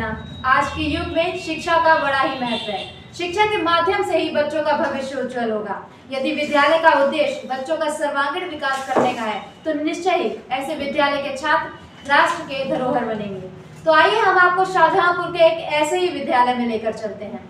देना। आज के युग में शिक्षा का बड़ा ही महत्व है। शिक्षा के माध्यम से ही बच्चों का भविष्य उज्जवल होगा। यदि विद्यालय का उद्देश्य बच्चों का सर्वांगीण विकास करने का है तो निश्चय ही ऐसे विद्यालय के छात्र राष्ट्र के धरोहर बनेंगे। तो आइए हम आपको शाहजहांपुर के एक ऐसे ही विद्यालय में लेकर चलते हैं।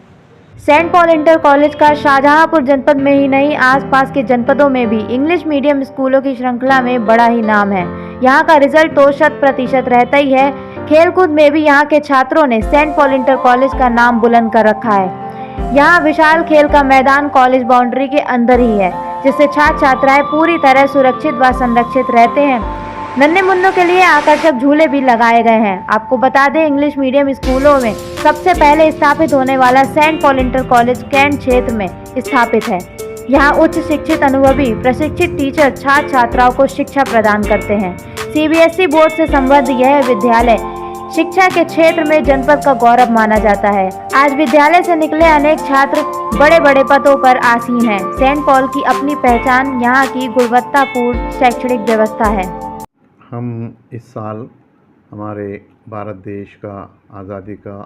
सेंट पॉल इंटर कॉलेज का शाहजहांपुर जनपद में ही नहीं, आसपास के जनपदों में भी इंग्लिश मीडियम स्कूलों की श्रृंखला में बड़ा ही नाम है। यहाँ का रिजल्ट तो 100% रहता ही है। खेलकूद में भी यहाँ के छात्रों ने सेंट पॉल इंटर कॉलेज का नाम बुलंद कर रखा है। यहाँ विशाल खेल का मैदान कॉलेज बाउंड्री के अंदर ही है, जिससे छात्र छात्राएं पूरी तरह सुरक्षित व संरक्षित रहते हैं। नन्हे मुन्नों के लिए आकर्षक झूले भी लगाए गए हैं। आपको बता दें, इंग्लिश मीडियम स्कूलों में सबसे पहले स्थापित होने वाला Saint Paul Inter College Cantt क्षेत्र में स्थापित है। यहाँ उच्च शिक्षित अनुभवी प्रशिक्षित टीचर छात्र छात्राओं को शिक्षा प्रदान करते हैं। सीबीएसई बोर्ड से संबद्ध यह विद्यालय शिक्षा के क्षेत्र में जनपद का गौरव माना जाता है। आज विद्यालय से निकले अनेक छात्र बड़े बड़े पदों पर आसीन हैं। सेंट पॉल की अपनी पहचान यहाँ की गुणवत्तापूर्ण शैक्षणिक व्यवस्था है। हम इस साल हमारे भारत देश का आज़ादी का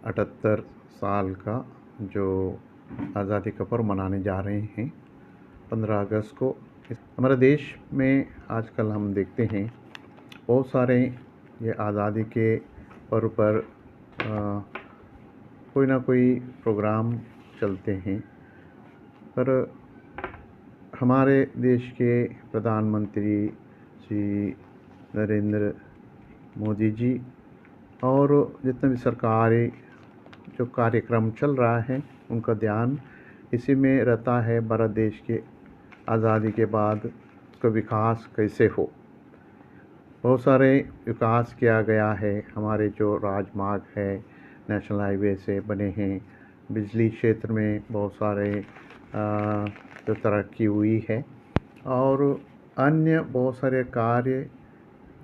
78 साल का जो आज़ादी का पर्व मनाने जा रहे हैं 15 अगस्त को। हमारे देश में आजकल हम देखते हैं बहुत सारे ये आज़ादी के पर्व पर कोई ना कोई प्रोग्राम चलते हैं, पर हमारे देश के प्रधानमंत्री श्री नरेंद्र मोदी जी और जितने भी सरकारी जो कार्यक्रम चल रहा है उनका ध्यान इसी में रहता है। भारत देश के आज़ादी के बाद उसका विकास कैसे हो। बहुत सारे विकास किया गया है। हमारे जो राजमार्ग है नेशनल हाईवे से बने हैं, बिजली क्षेत्र में बहुत सारे जो तरक्की हुई है और अन्य बहुत सारे कार्य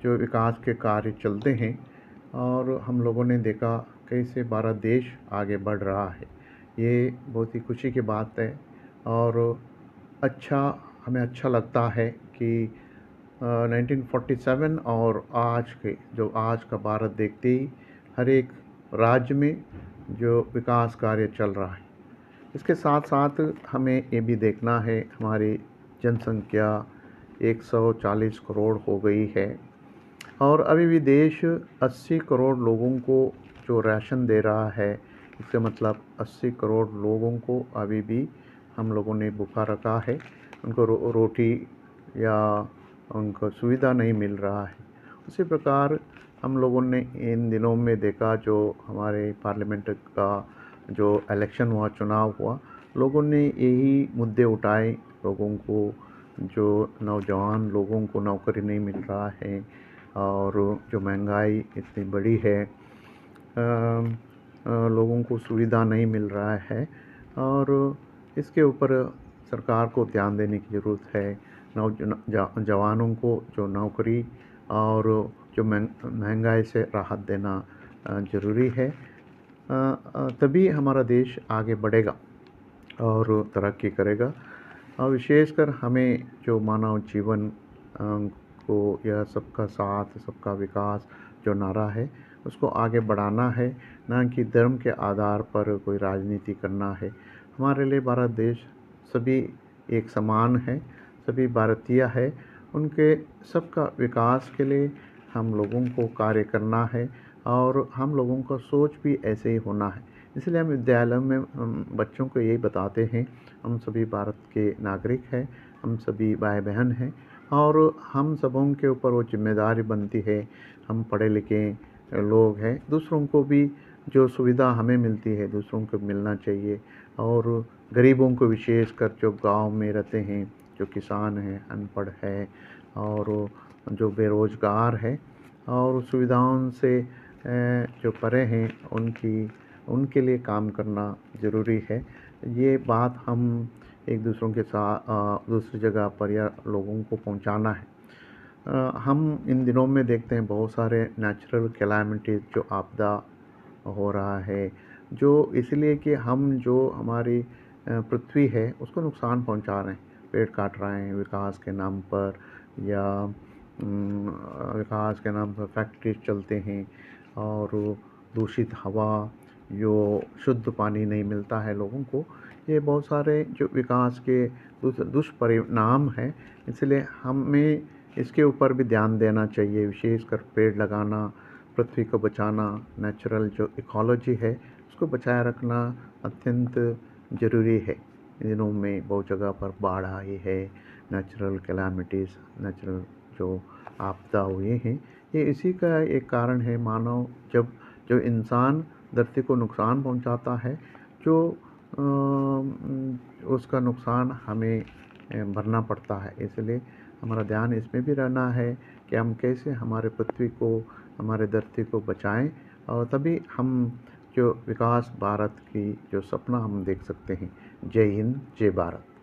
जो विकास के कार्य चलते हैं और हम लोगों ने देखा कैसे भारत देश आगे बढ़ रहा है। ये बहुत ही खुशी की बात है और हमें अच्छा लगता है कि 1947 और आज का भारत देखते ही हर एक राज्य में जो विकास कार्य चल रहा है। इसके साथ साथ हमें ये भी देखना है हमारी जनसंख्या 140 करोड़ हो गई है और अभी भी देश 80 करोड़ लोगों को जो राशन दे रहा है। इसका मतलब 80 करोड़ लोगों को अभी भी हम लोगों ने भूखा रखा है, उनको रोटी या उनको सुविधा नहीं मिल रहा है। उसी प्रकार हम लोगों ने इन दिनों में देखा जो हमारे पार्लियामेंट का जो इलेक्शन हुआ, चुनाव हुआ, लोगों ने यही मुद्दे उठाए। लोगों को जो नौजवान लोगों को नौकरी नहीं मिल रहा है और जो महंगाई इतनी बड़ी है, लोगों को सुविधा नहीं मिल रहा है और इसके ऊपर सरकार को ध्यान देने की ज़रूरत है। जवानों को जो नौकरी और जो महंगाई से राहत देना ज़रूरी है, तभी हमारा देश आगे बढ़ेगा और तरक्की करेगा। और विशेषकर हमें जो मानव जीवन को यह सबका साथ सबका विकास जो नारा है उसको आगे बढ़ाना है, ना कि धर्म के आधार पर कोई राजनीति करना है। हमारे लिए भारत देश सभी एक समान है, सभी भारतीय है। उनके सबका विकास के लिए हम लोगों को कार्य करना है और हम लोगों का सोच भी ऐसे ही होना है। इसलिए हम विद्यालयों में बच्चों को यही बताते हैं, हम सभी भारत के नागरिक हैं, हम सभी भाई बहन हैं और हम सबों के ऊपर वो जिम्मेदारी बनती है। हम पढ़े लिखे लोग हैं, दूसरों को भी जो सुविधा हमें मिलती है दूसरों को मिलना चाहिए और गरीबों को विशेषकर जो गांव में रहते हैं, जो किसान हैं, अनपढ़ है और जो बेरोज़गार है और सुविधाओं से जो परे हैं उनके लिए काम करना ज़रूरी है। ये बात हम एक दूसरों के साथ दूसरी जगह पर या लोगों को पहुंचाना है। हम इन दिनों में देखते हैं बहुत सारे नेचुरल कैलामिटीज़ जो आपदा हो रहा है, जो इसलिए कि हम जो हमारी पृथ्वी है उसको नुकसान पहुंचा रहे हैं, पेड़ काट रहे हैं विकास के नाम पर या विकास के नाम पर फैक्ट्रीज चलते हैं और दूषित हवा, जो शुद्ध पानी नहीं मिलता है लोगों को, ये बहुत सारे जो विकास के दुष्परिणाम हैं। इसलिए हमें इसके ऊपर भी ध्यान देना चाहिए, विशेषकर पेड़ लगाना, पृथ्वी को बचाना, नेचुरल जो इकोलॉजी है उसको बचाए रखना अत्यंत ज़रूरी है। इन दिनों में बहुत जगह पर बाढ़ आई है, नेचुरल कैलामिटीज़, नेचुरल जो आपदा हुए हैं, ये इसी का एक कारण है। मानव जो इंसान धरती को नुकसान पहुंचाता है, जो उसका नुकसान हमें भरना पड़ता है। इसलिए हमारा ध्यान इसमें भी रहना है कि हम कैसे हमारे पृथ्वी को, हमारे धरती को बचाएं, और तभी हम जो विकास भारत की जो सपना हम देख सकते हैं। जय हिंद, जय भारत।